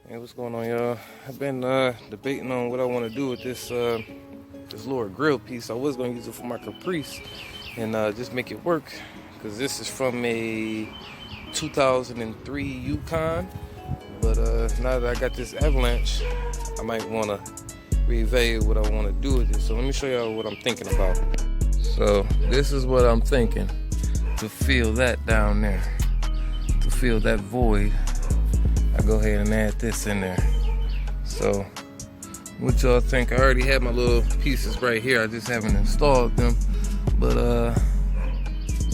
Hey, what's going on, y'all? I've been debating on what I want to do with this this lower grill piece. I was going to use it for my Caprice and just make it work, because this is from a 2003 Yukon. But now that I got this Avalanche, I might want to reevaluate what I want to do with it. So let me show y'all what I'm thinking about. So this is what I'm thinking. To fill that down there, to fill that void, I go ahead and add this in there. So what y'all think? I already have my little pieces right here, I just haven't installed them. But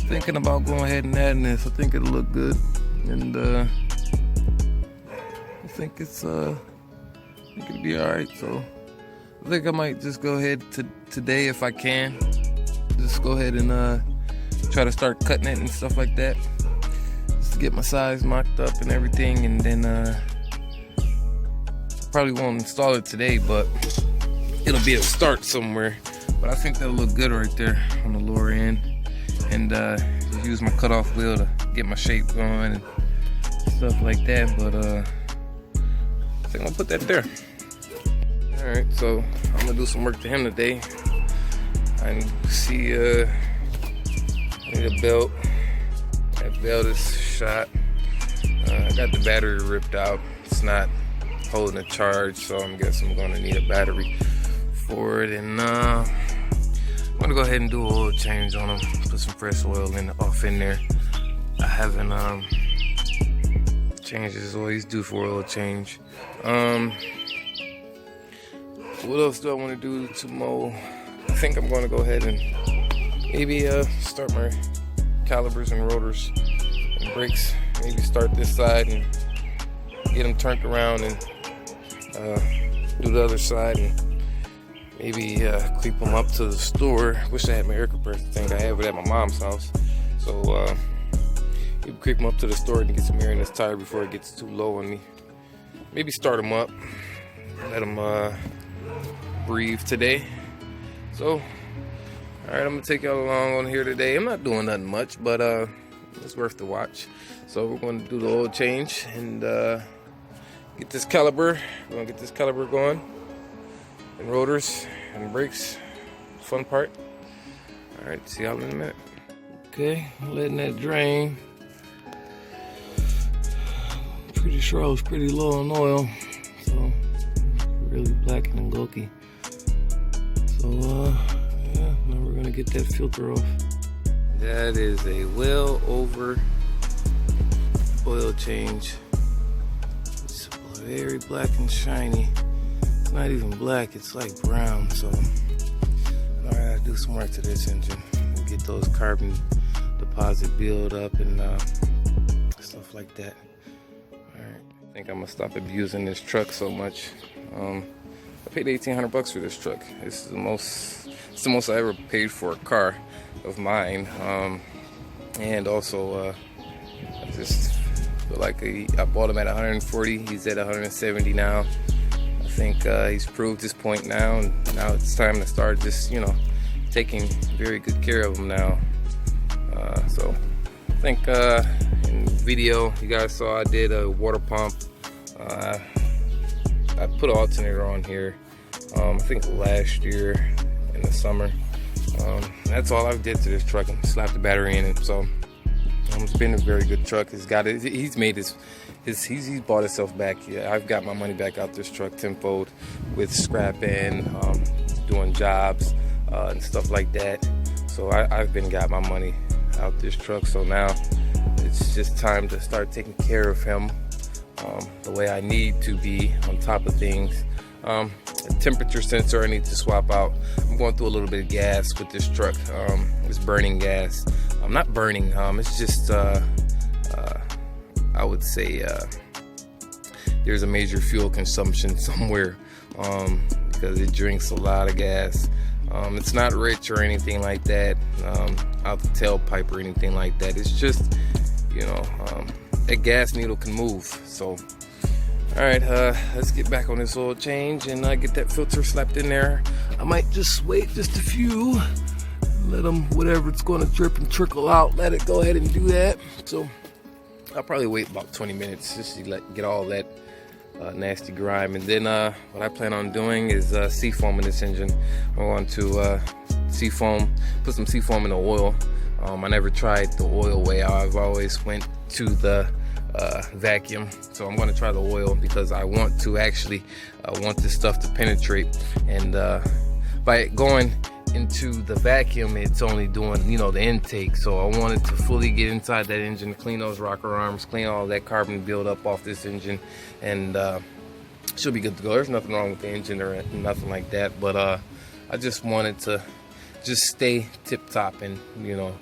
thinking about going ahead and adding this. I think it'll look good, and I think it'll be alright. So I think I might just go ahead today, if I can, just go ahead and try to start cutting it and stuff like that, just to get my size mocked up and everything. And then probably won't install it today, but it'll be a start somewhere. But I think that'll look good right there on the lower end, and just use my cutoff wheel to get my shape going and stuff like that. But I think I'll put that there. Alright, so I'm gonna do some work to him today. I see I need a belt. That belt is shot. I got the battery ripped out. It's not holding a charge, so I'm guessing I'm gonna need a battery for it. And I'm gonna go ahead and do an oil change on them. Put some fresh oil off in there. I haven't changed his oil. He's due for oil change. What else do I want to do tomorrow? I think I'm going to go ahead and maybe start my calipers and rotors and brakes. Maybe start this side and get them turned around, and do the other side, and maybe creep them up to the store. Wish I had my air compressor thing. I have it at my mom's house. So maybe creep them up to the store and get some air in this tire before it gets too low on me. Maybe start them up, let them breathe today. So, all right, I'm gonna take y'all along on here today. I'm not doing nothing much, but it's worth the watch. So we're going to do the oil change and get this caliper. We're gonna get this caliper going, and rotors and brakes. Fun part. All right, see y'all in a minute. Okay, letting that drain. Pretty sure I was pretty low on oil, so really black and milky. So yeah, now we're gonna get that filter off. That is a well over oil change. It's very black and shiny. It's not even black, it's like brown. So I gotta do some work to this engine and get those carbon deposit build up and stuff like that. Alright, I think I'm gonna stop abusing this truck so much. I paid $1,800 for this truck. It's the most I ever paid for a car of mine. And also I just feel like I bought him at 140. He's at 170 now. I think he's proved his point now, and now it's time to start just, taking very good care of him now. So I think in the video you guys saw, I did a water pump. I put an alternator on here, I think last year in the summer. That's all I did to this truck, and slapped the battery in it. So it's been a very good truck. He's got it. He's made he's bought himself back. Yeah, I've got my money back out this truck tenfold with scrapping, doing jobs and stuff like that. So I've been got my money out this truck. So now it's just time to start taking care of him the way I need to be, on top of things. A temperature sensor I need to swap out. I'm going through a little bit of gas with this truck. It's burning gas. Not burning, it's just I would say there's a major fuel consumption somewhere, because it drinks a lot of gas. It's not rich or anything like that, out the tailpipe or anything like that. It's just, that gas needle can move. So alright, let's get back on this oil change and get that filter slapped in there. I might just wait just a few, let them, whatever it's going to drip and trickle out, let it go ahead and do that. So I'll probably wait about 20 minutes just to get all that nasty grime. And then what I plan on doing is seafoaming this engine. I want to seafoam, put some seafoam in the oil. I never tried the oil way. I've always went to the vacuum. So I'm going to try the oil because I want to actually want this stuff to penetrate. And by going into the vacuum, it's only doing, you know, the intake. So I wanted to fully get inside that engine, clean those rocker arms, clean all that carbon buildup off this engine, and she'll be good to go. There's nothing wrong with the engine or nothing like that, but I just wanted to just stay tip top, and you know,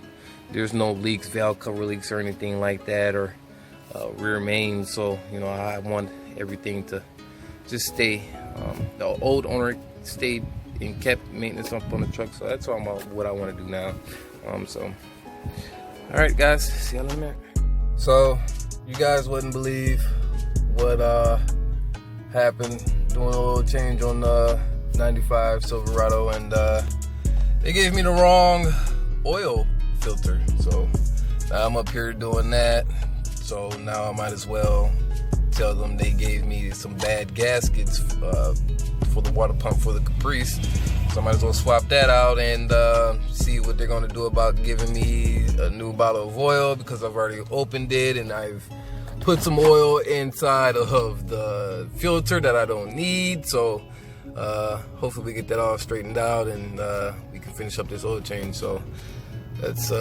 there's no leaks, valve cover leaks or anything like that, or rear main. So you know, I want everything to just stay. The old owner stayed and kept maintenance up on the truck, so that's what I want to do now. So all right guys, see y'all in a minute. So you guys wouldn't believe what happened doing a oil change on the 95 Silverado, and they gave me the wrong oil filter. So now I'm up here doing that, so now I might as well tell them they gave me some bad gaskets for the water pump for the Caprice. So I might as well swap that out and see what they're gonna do about giving me a new bottle of oil, because I've already opened it and I've put some oil inside of the filter that I don't need. So hopefully we get that all straightened out, and we can finish up this oil change. So that's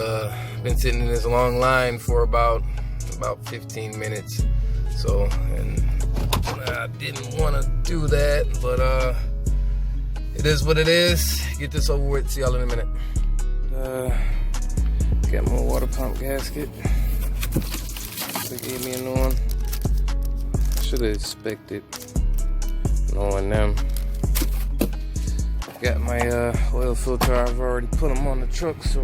been sitting in this long line for about 15 minutes. So, and I didn't want to do that, but it is what it is. Get this over with. See y'all in a minute. Got my water pump gasket. They gave me a new one. Should have expected knowing them. Got my oil filter. I've already put them on the truck, so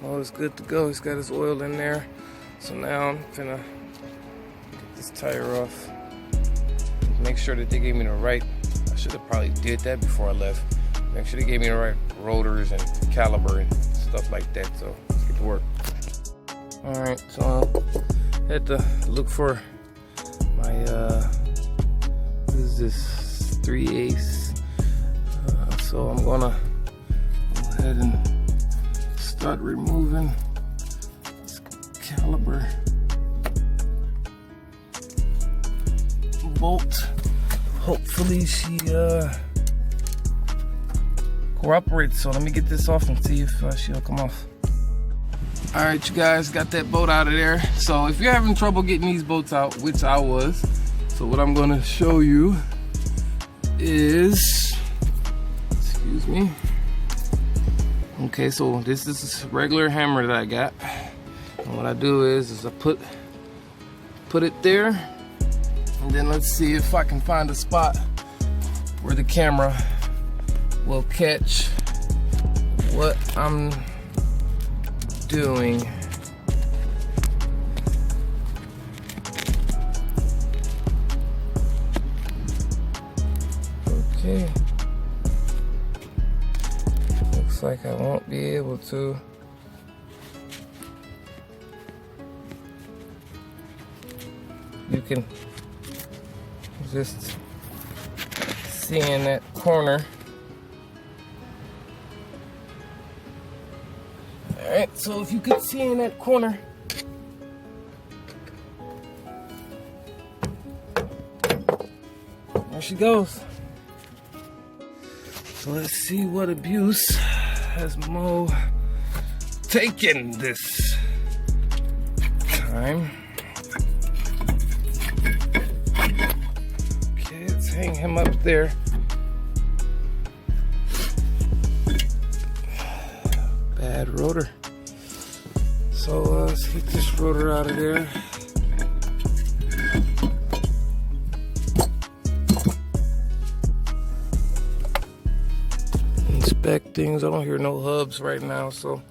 all is good to go. It's got his oil in there. So now I'm gonna get this tire off. Make sure that they gave me the right. I should have probably did that before I left. Make sure they gave me the right rotors and caliper and stuff like that. So let's get to work. All right, so I had to look for my what is this, 3/8. So I'm gonna go ahead and start removing this caliper bolt. Hopefully she cooperates. So let me get this off and see if she'll come off. All right, you guys, got that bolt out of there. So if you're having trouble getting these bolts out, which I was, so what I'm gonna show you is, excuse me. Okay, so this is a regular hammer that I got. And what I do is I put it there, and then let's see if I can find a spot where the camera will catch what I'm doing. Okay. Looks like I won't be able to. You can just see in that corner. Alright, so if you could see in that corner, there she goes. So let's see what abuse has Mo taken this time. Okay, let's hang him up there. Bad rotor. So let's get this rotor out of there. Inspect things. I don't hear no hubs right now, so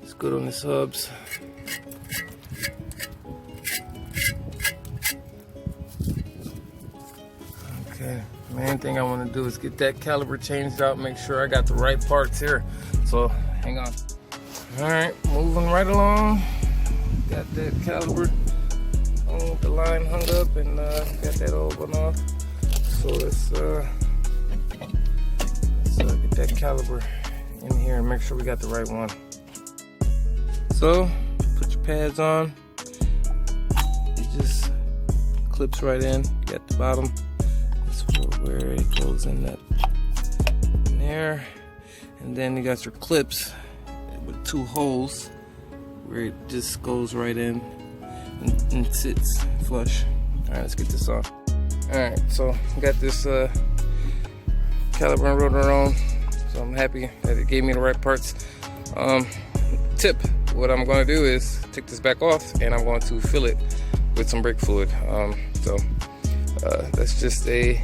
it's good on this hubs. Okay, main thing I want to do is get that caliper changed out, make sure I got the right parts here. So hang on. All right, moving right along. Got that caliper all think the line hung up and got that old one off. So let's get that caliper in here and make sure we got the right one. So put your pads on. It just clips right in. You got the bottom. That's where it goes in that in there. And then you got your clips with 2 holes where it just goes right in and sits flush. Alright, let's get this on. Alright, so I got this Caliper and Rotor on, so I'm happy that it gave me the right parts. Tip, what I'm going to do is take this back off and I'm going to fill it with some brake fluid. That's just a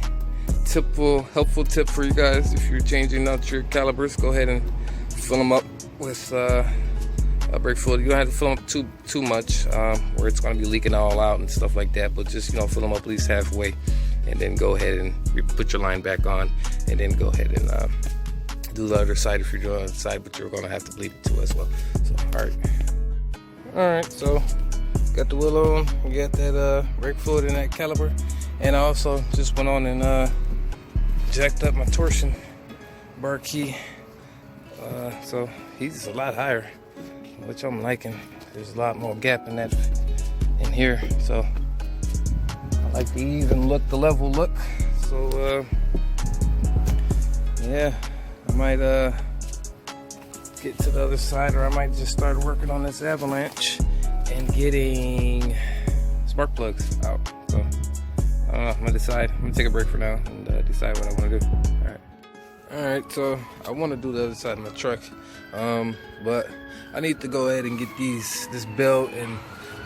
helpful tip for you guys. If you're changing out your calipers, go ahead and fill them up with brake fluid. You don't have to fill them up too much where it's going to be leaking all out and stuff like that, but just, you know, fill them up at least halfway, and then go ahead and put your line back on, and then go ahead and do the other side if you're doing the other side, but you're going to have to bleed it too as well. So all right, so got the wheel on, we got that brake fluid in that caliper, and I also just went on and jacked up my torsion bar key, so he's a lot higher, which I'm liking. There's a lot more gap in here, so I like the even look, the level look. So yeah, I might get to the other side, or I might just start working on this avalanche and getting spark plugs out. So I don't know, I'm gonna decide. I'm gonna take a break for now and decide what I want to do. Alright, so I want to do the other side of my truck, but I need to go ahead and get this belt and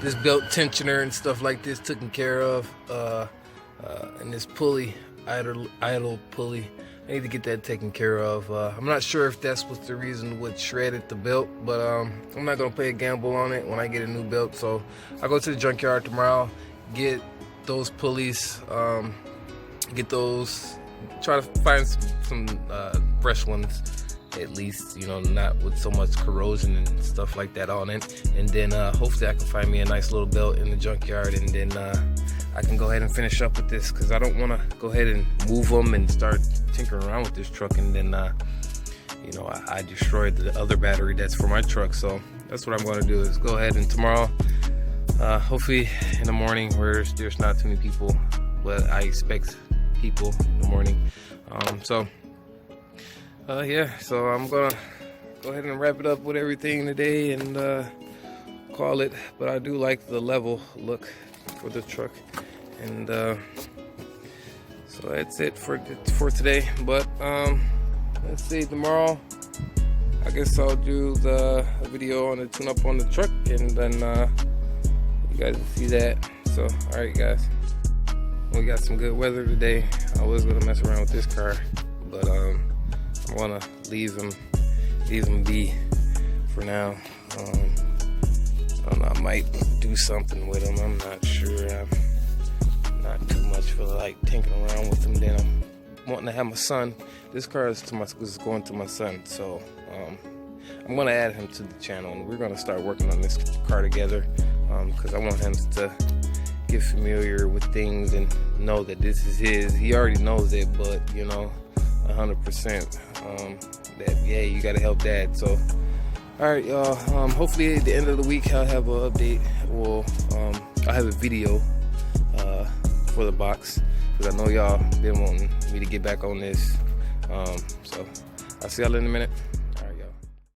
this belt tensioner and stuff like this taken care of, and this pulley, idle pulley. I need to get that taken care of. I'm not sure if that's what's the reason what shredded the belt, but I'm not gonna play a gamble on it when I get a new belt. So I'll go to the junkyard tomorrow, get those pulleys, get those, try to find some fresh ones, at least, you know, not with so much corrosion and stuff like that on it. And then hopefully I can find me a nice little belt in the junkyard, and then I can go ahead and finish up with this, because I don't want to go ahead and move them and start tinkering around with this truck, and then you know, I destroyed the other battery that's for my truck. So that's what I'm going to do, is go ahead and tomorrow, hopefully in the morning where there's not too many people, but I expect people in the morning. Yeah, so I'm gonna go ahead and wrap it up with everything today and call it. But I do like the level look for the truck, and so that's it for today. But let's see, tomorrow I guess I'll do the video on the tune up on the truck, and then you guys will see that. So alright guys, we got some good weather today. I was gonna mess around with this car, but I wanna leave him be for now. I don't know, I might do something with him. I'm not sure. I'm not too much for like tinkering around with him. Then I'm wanting to have my son. This car is going to my son, so I'm gonna add him to the channel, and we're gonna start working on this car together, because I want him to get familiar with things and know that this is his. He already knows it, but you know, 100% that, yeah, you gotta help dad. So alright y'all, hopefully at the end of the week I'll have an update. Well, I'll have a video for the box, because I know y'all been wanting me to get back on this. So I'll see y'all in a minute.